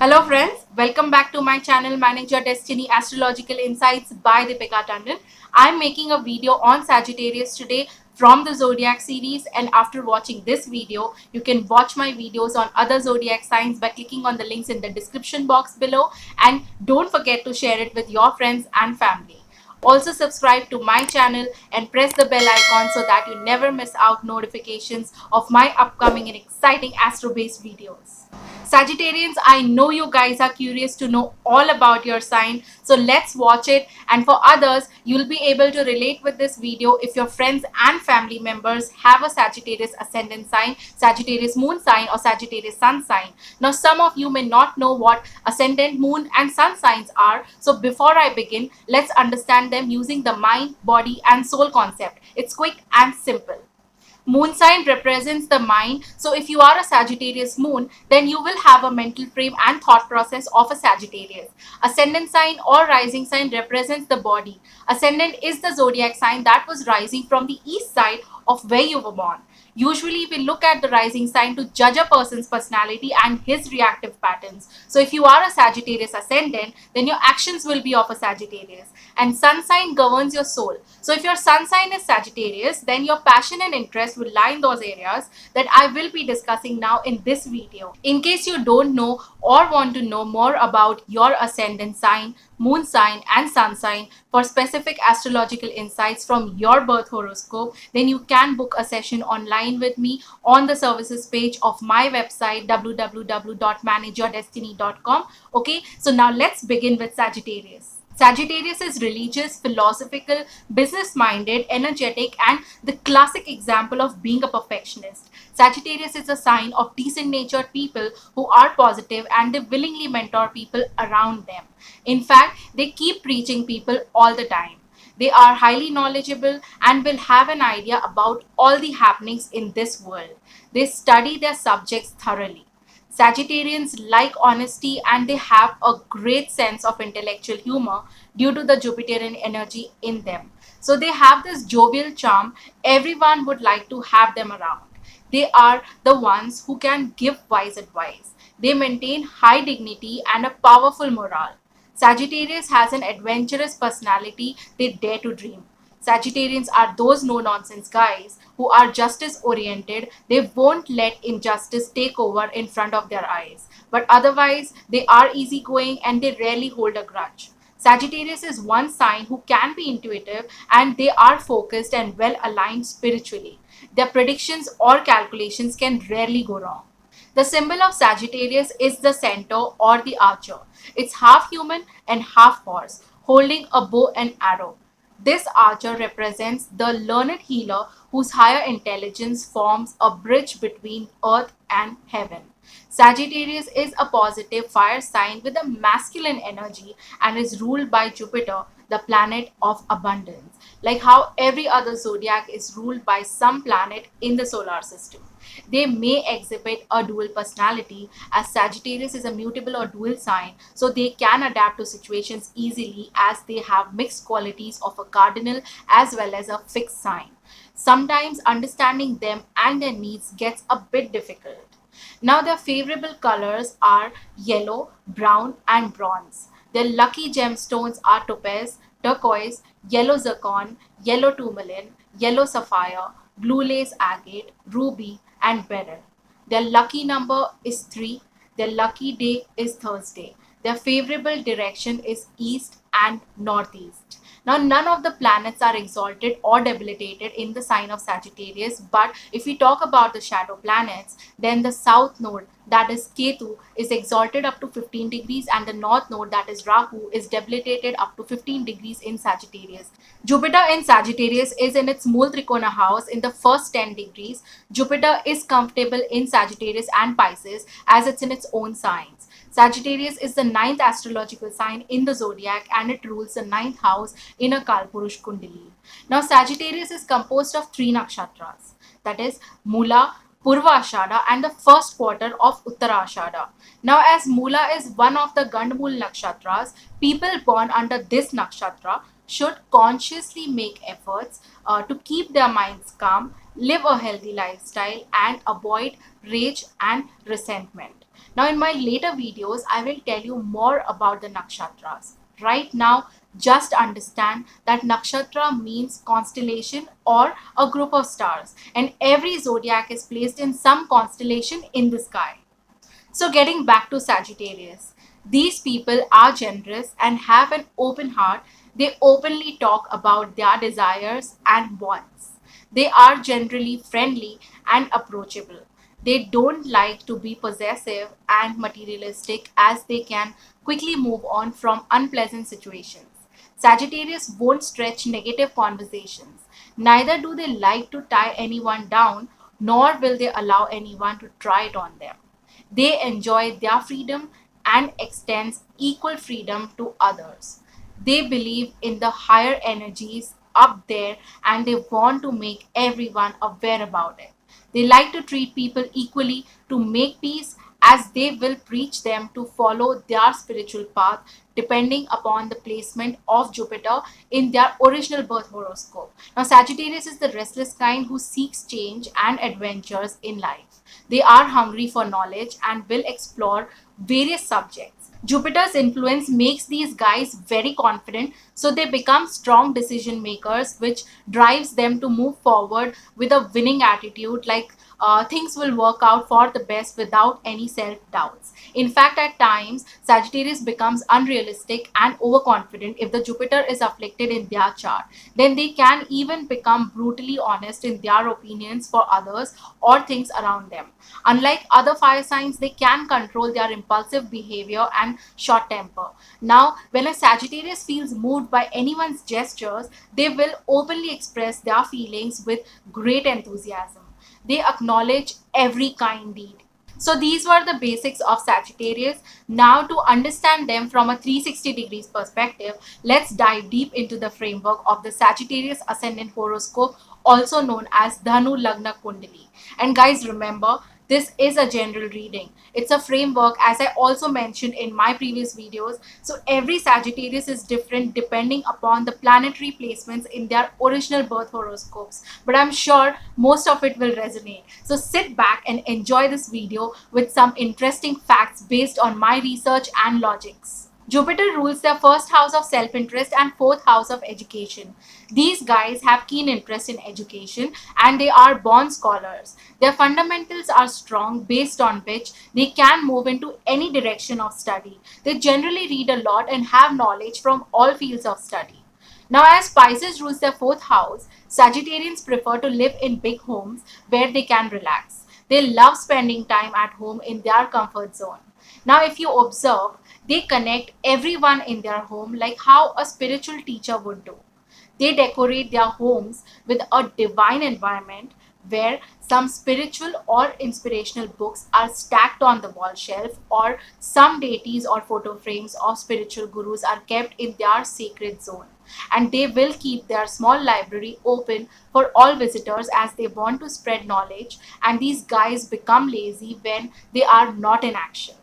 Hello friends, welcome back to my channel Manage Your Destiny Astrological Insights by Deepika Tandon. I'm making a video on Sagittarius today from the Zodiac series, and after watching this video, you can watch my videos on other Zodiac signs by clicking on the links in the description box below, and don't forget to share it with your friends and family. Also subscribe to my channel and press the bell icon so that you never miss out notifications of my upcoming and exciting astro-based videos. Sagittarians, I know you guys are curious to know all about your sign, so let's watch it. And for others, you'll be able to relate with this video if your friends and family members have a Sagittarius ascendant sign, Sagittarius moon sign, or Sagittarius sun sign. Now, some of you may not know what ascendant, moon, and sun signs are, so before I begin, let's understand them using the mind, body, and soul concept. It's quick and simple. Moon sign represents the mind. So if you are a Sagittarius moon, then you will have a mental frame and thought process of a Sagittarius. Ascendant sign or rising sign represents the body. Ascendant is the zodiac sign that was rising from the east side of where you were born. Usually we look at the rising sign to judge a person's personality and his reactive patterns. So if you are a Sagittarius ascendant, then your actions will be of a Sagittarius. And sun sign governs your soul. So if your sun sign is Sagittarius, then your passion and interest will lie in those areas that I will be discussing now in this video. In case you don't know or want to know more about your ascendant sign, moon sign, and sun sign for specific astrological insights from your birth horoscope, then you can book a session online with me on the services page of my website www.manageyourdestiny.com. Okay, so now let's begin with Sagittarius. Sagittarius is religious, philosophical, business-minded, energetic, and the classic example of being a perfectionist. Sagittarius is a sign of decent-natured people who are positive and they willingly mentor people around them. In fact, they keep preaching people all the time. They are highly knowledgeable and will have an idea about all the happenings in this world. They study their subjects thoroughly. Sagittarians like honesty and they have a great sense of intellectual humor due to the Jupiterian energy in them. So they have this jovial charm. Everyone would like to have them around. They are the ones who can give wise advice. They maintain high dignity and a powerful morale. Sagittarius has an adventurous personality. They dare to dream. Sagittarians are those no-nonsense guys who are justice-oriented. They won't let injustice take over in front of their eyes. But otherwise, they are easygoing and they rarely hold a grudge. Sagittarius is one sign who can be intuitive and they are focused and well aligned spiritually. Their predictions or calculations can rarely go wrong. The symbol of Sagittarius is the centaur or the archer. It's half human and half horse, holding a bow and arrow. This archer represents the learned healer whose higher intelligence forms a bridge between earth and heaven. Sagittarius is a positive fire sign with a masculine energy and is ruled by Jupiter, the planet of abundance, like how every other zodiac is ruled by some planet in the solar system. They may exhibit a dual personality as Sagittarius is a mutable or dual sign, so they can adapt to situations easily as they have mixed qualities of a cardinal as well as a fixed sign. Sometimes understanding them and their needs gets a bit difficult. Now their favorable colors are yellow, brown, and bronze. Their lucky gemstones are topaz, turquoise, yellow zircon, yellow tourmaline, yellow sapphire, blue lace agate, ruby, and beryl. Their lucky number is 3. Their lucky day is Thursday. Their favorable direction is east and northeast. Now, none of the planets are exalted or debilitated in the sign of Sagittarius, but if we talk about the shadow planets, then the south node, that is Ketu, is exalted up to 15 degrees, and the north node, that is Rahu, is debilitated up to 15 degrees in Sagittarius. Jupiter in Sagittarius is in its Mool Trikona house in the first 10 degrees. Jupiter is comfortable in Sagittarius and Pisces as it's in its own signs. Sagittarius is the 9th astrological sign in the zodiac and it rules the 9th house in a Kalpurush Kundali. Now, Sagittarius is composed of 3 nakshatras, that is Mula, Purva Ashada, and the first quarter of Uttara Ashada. Now, as Mula is one of the Gandmul nakshatras, people born under this nakshatra should consciously make efforts to keep their minds calm, live a healthy lifestyle, and avoid rage and resentment. Now, in my later videos, I will tell you more about the nakshatras. Right now, just understand that nakshatra means constellation or a group of stars, and every zodiac is placed in some constellation in the sky. So, getting back to Sagittarius, these people are generous and have an open heart. They openly talk about their desires and wants. They are generally friendly and approachable. They don't like to be possessive and materialistic as they can quickly move on from unpleasant situations. Sagittarius won't stretch negative conversations. Neither do they like to tie anyone down, nor will they allow anyone to try it on them. They enjoy their freedom and extends equal freedom to others. They believe in the higher energies up there and they want to make everyone aware about it. They like to treat people equally to make peace as they will preach them to follow their spiritual path depending upon the placement of Jupiter in their original birth horoscope. Now, Sagittarius is the restless kind who seeks change and adventures in life. They are hungry for knowledge and will explore various subjects. Jupiter's influence makes these guys very confident, so they become strong decision makers, which drives them to move forward with a winning attitude, like things will work out for the best without any self doubts. In fact, at times, Sagittarius becomes unrealistic and overconfident if the Jupiter is afflicted in their chart. Then they can even become brutally honest in their opinions for others or things around them. Unlike other fire signs, they can control their impulsive behavior and short temper. Now, when a Sagittarius feels moved by anyone's gestures, they will openly express their feelings with great enthusiasm. They acknowledge every kind deed. So these were the basics of Sagittarius. Now, to understand them from a 360 degrees perspective, let's dive deep into the framework of the Sagittarius ascendant horoscope, also known as Dhanu Lagna Kundali. And guys, remember, this is a general reading. It's a framework, as I also mentioned in my previous videos. So every Sagittarius is different depending upon the planetary placements in their original birth horoscopes. But I'm sure most of it will resonate. So sit back and enjoy this video with some interesting facts based on my research and logics. Jupiter rules the first house of self-interest and fourth house of education. These guys have keen interest in education and they are born scholars. Their fundamentals are strong, based on which they can move into any direction of study. They generally read a lot and have knowledge from all fields of study. Now, as Pisces rules their fourth house, Sagittarians prefer to live in big homes where they can relax. They love spending time at home in their comfort zone. Now, if you observe, they connect everyone in their home like how a spiritual teacher would do. They decorate their homes with a divine environment where some spiritual or inspirational books are stacked on the wall shelf, or some deities or photo frames of spiritual gurus are kept in their sacred zone. And they will keep their small library open for all visitors as they want to spread knowledge, and these guys become lazy when they are not in action.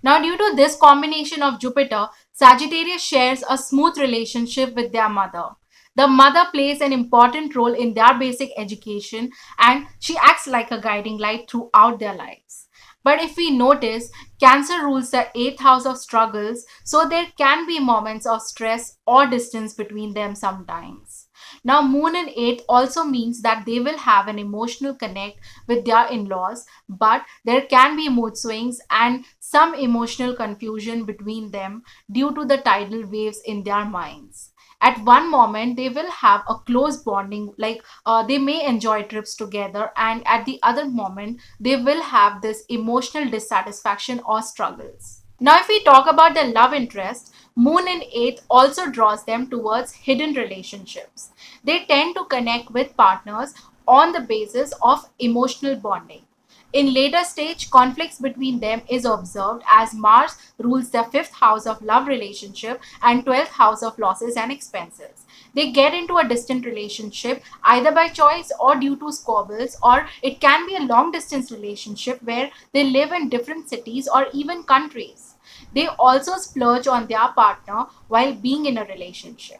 Now, due to this combination of Jupiter, Sagittarius shares a smooth relationship with their mother. The mother plays an important role in their basic education and she acts like a guiding light throughout their lives. But if we notice, Cancer rules the eighth house of struggles, so there can be moments of stress or distance between them sometimes. Now, Moon in 8th also means that they will have an emotional connect with their in laws, but there can be mood swings and some emotional confusion between them due to the tidal waves in their minds. At one moment, they will have a close bonding, like they may enjoy trips together, and at the other moment, they will have this emotional dissatisfaction or struggles. Now, if we talk about the love interest, Moon in 8th also draws them towards hidden relationships. They tend to connect with partners on the basis of emotional bonding. In later stage, conflicts between them is observed as Mars rules the fifth house of love relationship and 12th house of losses and expenses. They get into a distant relationship either by choice or due to squabbles, or it can be a long distance relationship where they live in different cities or even countries. They also splurge on their partner while being in a relationship.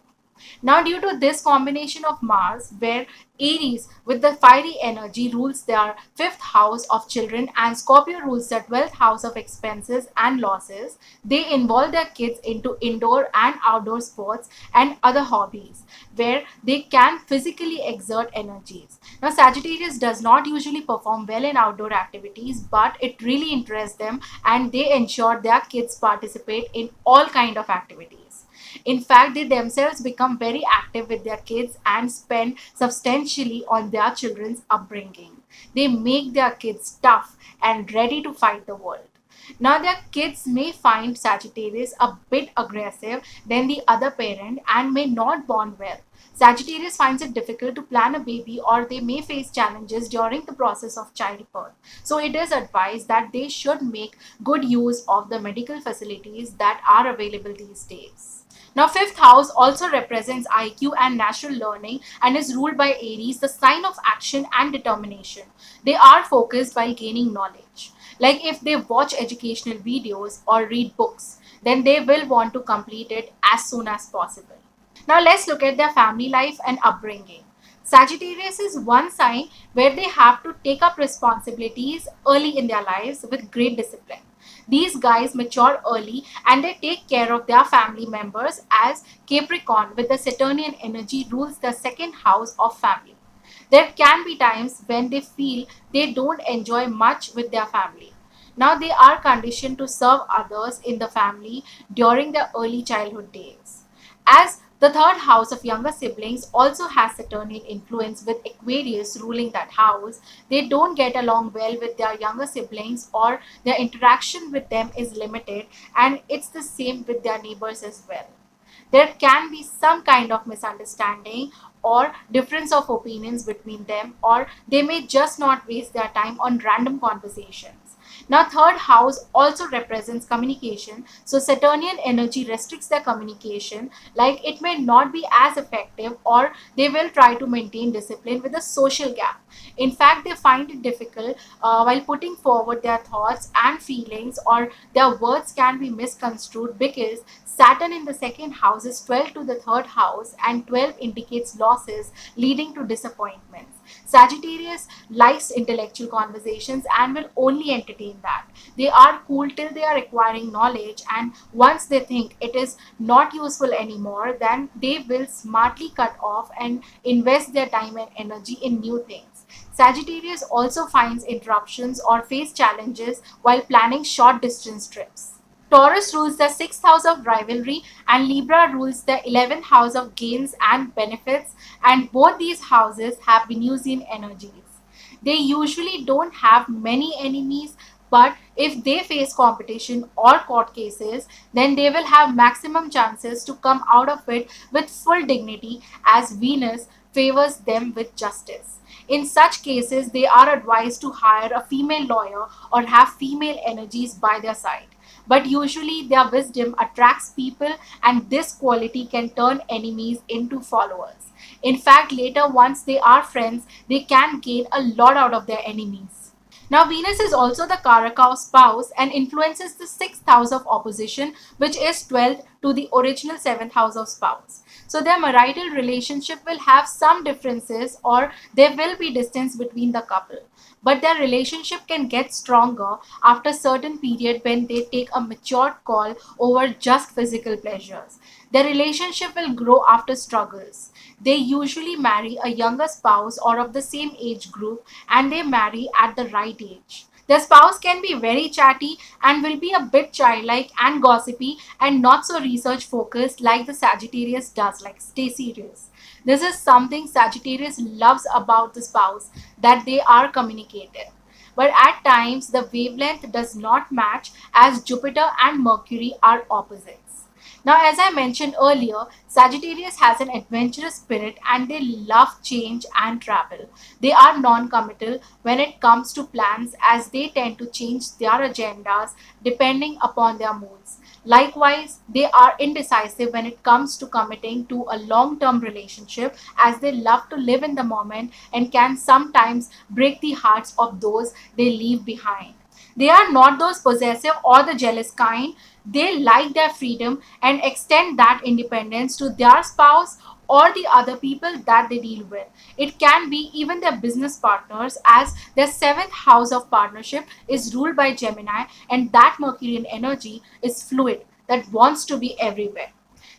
Now, due to this combination of Mars, where Aries with the fiery energy rules their fifth house of children and Scorpio rules their 12th house of expenses and losses, they involve their kids into indoor and outdoor sports and other hobbies where they can physically exert energies. Now, Sagittarius does not usually perform well in outdoor activities, but it really interests them and they ensure their kids participate in all kind of activities. In fact, they themselves become very active with their kids and spend substantially on their children's upbringing. They make their kids tough and ready to fight the world. Now, their kids may find Sagittarius a bit aggressive than the other parent and may not bond well. Sagittarius finds it difficult to plan a baby or they may face challenges during the process of childbirth. So, it is advised that they should make good use of the medical facilities that are available these days. Now, fifth house also represents IQ and natural learning and is ruled by Aries, the sign of action and determination. They are focused while gaining knowledge. Like if they watch educational videos or read books, then they will want to complete it as soon as possible. Now, let's look at their family life and upbringing. Sagittarius is one sign where they have to take up responsibilities early in their lives with great discipline. These guys mature early and they take care of their family members as Capricorn with the Saturnian energy rules the second house of family. There can be times when they feel they don't enjoy much with their family. Now they are conditioned to serve others in the family during their early childhood days. As the third house of younger siblings also has Saturnian influence with Aquarius ruling that house, they don't get along well with their younger siblings or their interaction with them is limited, and it's the same with their neighbors as well. There can be some kind of misunderstanding or difference of opinions between them, or they may just not waste their time on random conversations. Now, third house also represents communication. So, Saturnian energy restricts their communication, like it may not be as effective, or they will try to maintain discipline with a social gap. In fact, they find it difficult while putting forward their thoughts and feelings, or their words can be misconstrued because Saturn in the second house is 12 to the third house, and 12 indicates losses leading to disappointments. Sagittarius likes intellectual conversations and will only entertain that. They are cool till they are acquiring knowledge, and once they think it is not useful anymore, then they will smartly cut off and invest their time and energy in new things. Sagittarius also finds interruptions or face challenges while planning short distance trips. Taurus rules the sixth house of rivalry, and Libra rules the 11th house of gains and benefits, and both these houses have Venusian energies. They usually don't have many enemies, but if they face competition or court cases, then they will have maximum chances to come out of it with full dignity as Venus favors them with justice. In such cases, they are advised to hire a female lawyer or have female energies by their side. But usually, their wisdom attracts people, and this quality can turn enemies into followers. In fact, later, once they are friends, they can gain a lot out of their enemies. Now, Venus is also the Karaka of spouse and influences the sixth house of opposition, which is 12th to the original seventh house of spouse. So, their marital relationship will have some differences, or there will be distance between the couple. But their relationship can get stronger after a certain period when they take a mature call over just physical pleasures. Their relationship will grow after struggles. They usually marry a younger spouse or of the same age group, and they marry at the right age. Their spouse can be very chatty and will be a bit childlike and gossipy and not so research focused like the Sagittarius does, like stay serious. This is something Sagittarius loves about the spouse, that they are communicative. But at times the wavelength does not match as Jupiter and Mercury are opposites. Now, as I mentioned earlier, Sagittarius has an adventurous spirit and they love change and travel. They are non committal when it comes to plans, as they tend to change their agendas depending upon their moods. Likewise, they are indecisive when it comes to committing to a long term relationship, as they love to live in the moment and can sometimes break the hearts of those they leave behind. They are not those possessive or the jealous kind. They like their freedom and extend that independence to their spouse or the other people that they deal with. It can be even their business partners, as their seventh house of partnership is ruled by Gemini, and that Mercurian energy is fluid, that wants to be everywhere.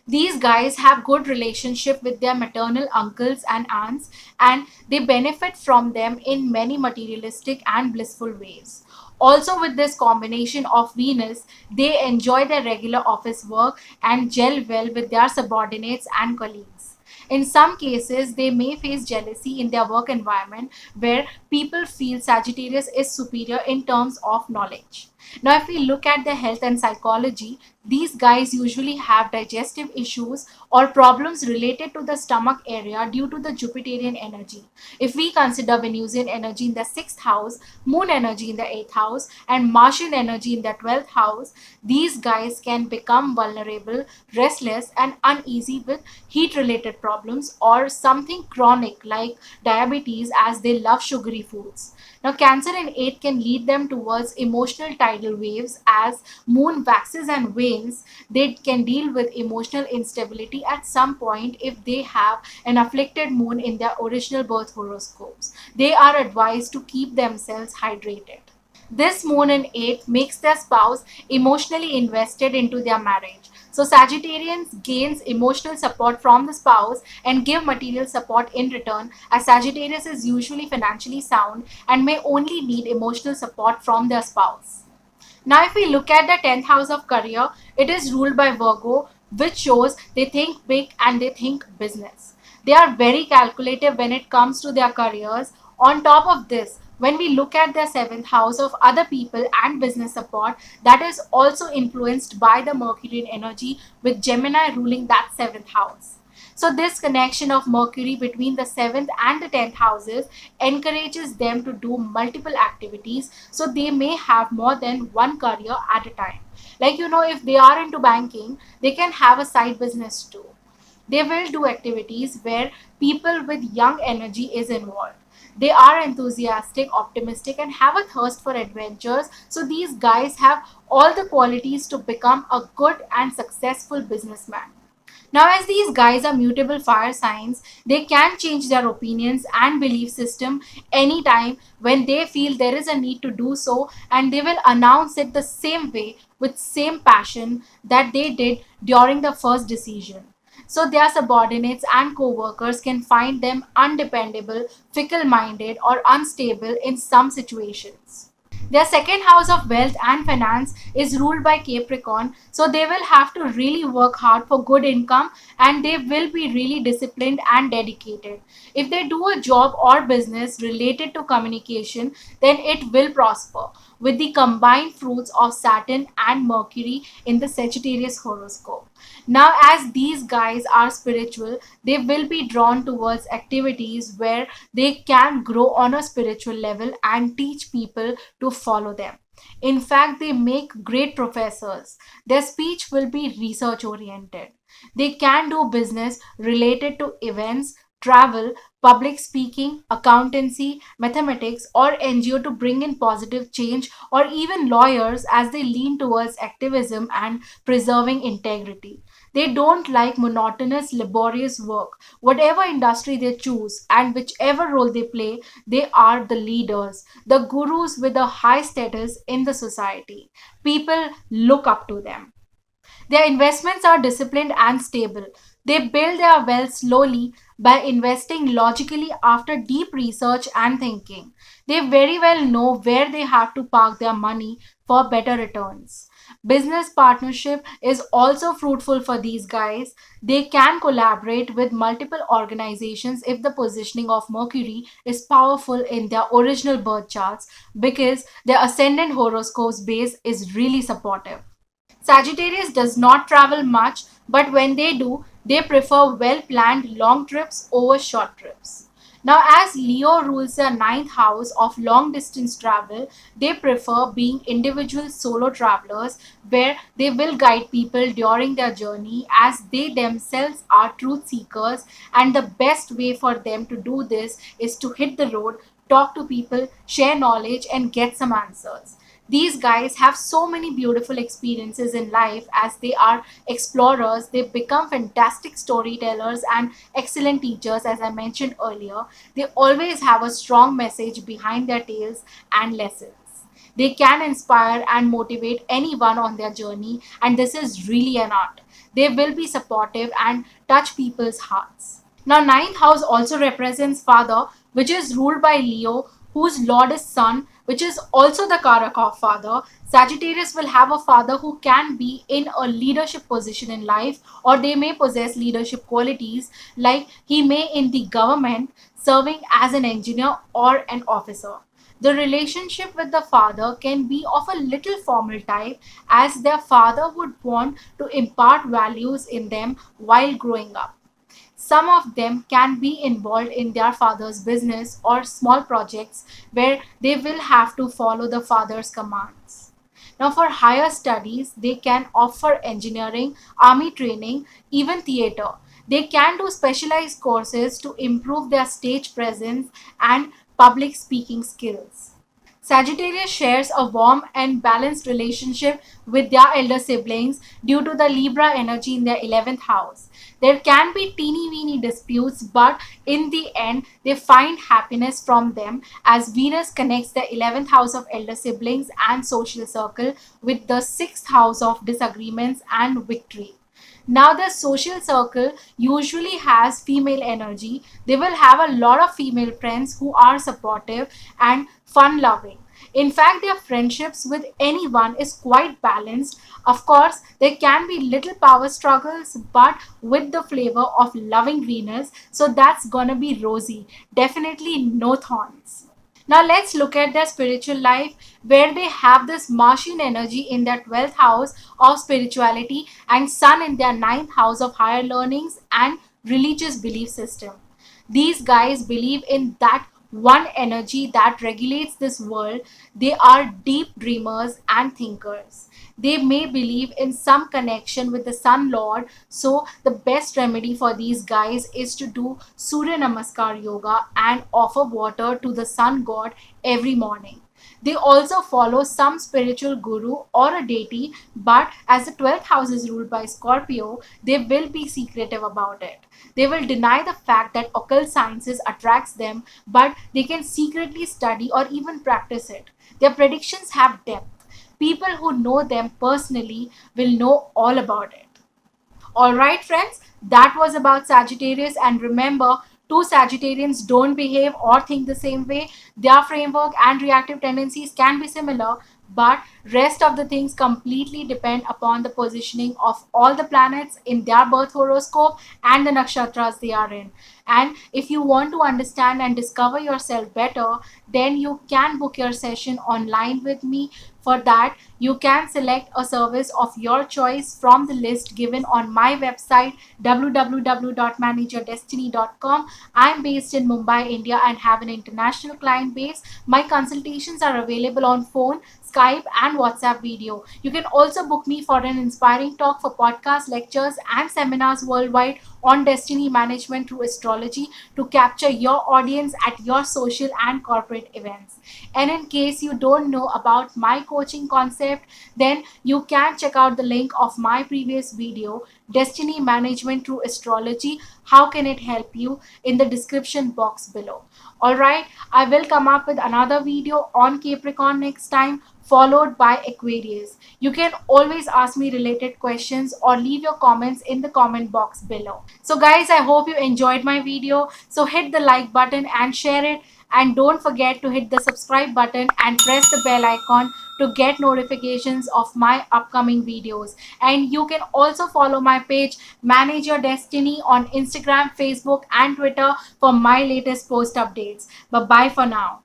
These guys have good relationship with their maternal uncles and aunts, and they benefit from them in many materialistic and blissful ways. Also, with this combination of Venus, they enjoy their regular office work and gel well with their subordinates and colleagues. In some cases, they may face jealousy in their work environment, where people feel Sagittarius is superior in terms of knowledge. Now, if we look at their health and psychology, these guys usually have digestive issues or problems related to the stomach area due to the Jupiterian energy. If we consider Venusian energy in the sixth house, Moon energy in the eighth house, and Martian energy in the 12th house, these guys can become vulnerable, restless, and uneasy with heat related problems or something chronic like diabetes, as they love sugary foods. Now, Cancer in 8 can lead them towards emotional tidal waves. As Moon waxes and wanes, they can deal with emotional instability at some point if they have an afflicted moon in their original birth horoscopes. They are advised to keep themselves hydrated. This moon in 8 makes their spouse emotionally invested into their marriage. So Sagittarians gains emotional support from the spouse and give material support in return, as Sagittarius is usually financially sound and may only need emotional support from their spouse. Now, if we look at the 10th house of career, it is ruled by Virgo, which shows they think big and they think business. They are very calculative when it comes to their careers. On top of this, when we look at their seventh house of other people and business support, that is also influenced by the Mercurian energy, with Gemini ruling that seventh house. So, this connection of Mercury between the seventh and the 10th houses encourages them to do multiple activities, so they may have more than one career at a time. Like, if they are into banking, they can have a side business too. They will do activities where people with young energy is involved. They are enthusiastic, optimistic, and have a thirst for adventures. So these guys have all the qualities to become a good and successful businessman. Now, as these guys are mutable fire signs, they can change their opinions and belief system anytime when they feel there is a need to do so, and they will announce it the same way with same passion that they did during the first decision. So their subordinates and co-workers can find them undependable, fickle-minded, or unstable in some situations. Their second house of wealth and finance is ruled by Capricorn, so they will have to really work hard for good income, and they will be really disciplined and dedicated. If they do a job or business related to communication, then it will prosper with the combined fruits of Saturn and Mercury in the Sagittarius horoscope. Now, as these guys are spiritual, they will be drawn towards activities where they can grow on a spiritual level and teach people to follow them. In fact, they make great professors. Their speech will be research oriented. They can do business related to events, travel, public speaking, accountancy, mathematics, or NGO to bring in positive change, or even lawyers, as they lean towards activism and preserving integrity. They don't like monotonous, laborious work. Whatever industry they choose and whichever role they play, they are the leaders, the gurus with a high status in the society. People look up to them. Their investments are disciplined and stable. They build their wealth slowly by investing logically after deep research and thinking. They very well know where they have to park their money for better returns. Business partnership is also fruitful for these guys. They can collaborate with multiple organizations if the positioning of Mercury is powerful in their original birth charts, because their ascendant horoscope's base is really supportive. Sagittarius does not travel much, but when they do, they prefer well planned long trips over short trips. Now, as Leo rules the ninth house of long distance travel, they prefer being individual solo travelers, where they will guide people during their journey, as they themselves are truth seekers, and the best way for them to do this is to hit the road, talk to people, share knowledge, and get some answers. These guys have so many beautiful experiences in life as they are explorers. They become fantastic storytellers and excellent teachers, as I mentioned earlier. They always have a strong message behind their tales and lessons. They can inspire and motivate anyone on their journey, and this is really an art. They will be supportive and touch people's hearts. Now, ninth house also represents father, which is ruled by Leo, whose lord is sun, which is also the Karak of father. Sagittarius will have a father who can be in a leadership position in life, or they may possess leadership qualities, like he may in the government, serving as an engineer or an officer. The relationship with the father can be of a little formal type, as their father would want to impart values in them while growing up. Some of them can be involved in their father's business or small projects where they will have to follow the father's commands. Now, for higher studies, they can offer engineering, army training, even theater. They can do specialized courses to improve their stage presence and public speaking skills. Sagittarius shares a warm and balanced relationship with their elder siblings due to the Libra energy in their 11th house. There can be teeny weeny disputes, but in the end, they find happiness from them as Venus connects the 11th house of elder siblings and social circle with the 6th house of disagreements and victory. Now, the social circle usually has female energy. They will have a lot of female friends who are supportive and fun loving. In fact, their friendships with anyone is quite balanced. Of course, there can be little power struggles, but with the flavor of loving Venus, so that's gonna be rosy. Definitely no thorns. Now let's look at their spiritual life, where they have this Martian energy in their 12th house of spirituality and Sun in their 9th house of higher learnings and religious belief system. These guys believe in that one energy that regulates this world. They are deep dreamers and thinkers. They may believe in some connection with the Sun Lord, so the best remedy for these guys is to do Surya Namaskar yoga and offer water to the Sun God every morning. They also follow some spiritual guru or a deity, but as the 12th house is ruled by Scorpio, they will be secretive about it. They will deny the fact that occult sciences attracts them, but they can secretly study or even practice it. Their predictions have depth. People who know them personally will know all about it. Alright, friends, that was about Sagittarius. And remember, two Sagittarians don't behave or think the same way. Their framework and reactive tendencies can be similar, but rest of the things completely depend upon the positioning of all the planets in their birth horoscope and the nakshatras they are in. And if you want to understand and discover yourself better, then you can book your session online with me. For that, you can select a service of your choice from the list given on my website www.manageyourdestiny.com. I'm based in Mumbai, India, and have an international client base. My consultations are available on phone, Skype, and WhatsApp video. You can also book me for an inspiring talk for podcast lectures and seminars worldwide on destiny management through astrology to capture your audience at your social and corporate events. And in case you don't know about my coaching concept, then you can check out the link of my previous video, Destiny Management Through Astrology. How can it help you, in the description box below. Alright, I will come up with another video on Capricorn next time, followed by Aquarius. You can always ask me related questions or leave your comments in the comment box below. So guys, I hope you enjoyed my video. So hit the like button and share it. And don't forget to hit the subscribe button and press the bell icon to get notifications of my upcoming videos. And you can also follow my page Manage Your Destiny on Instagram, Facebook, and Twitter for my latest post updates. Bye bye for now.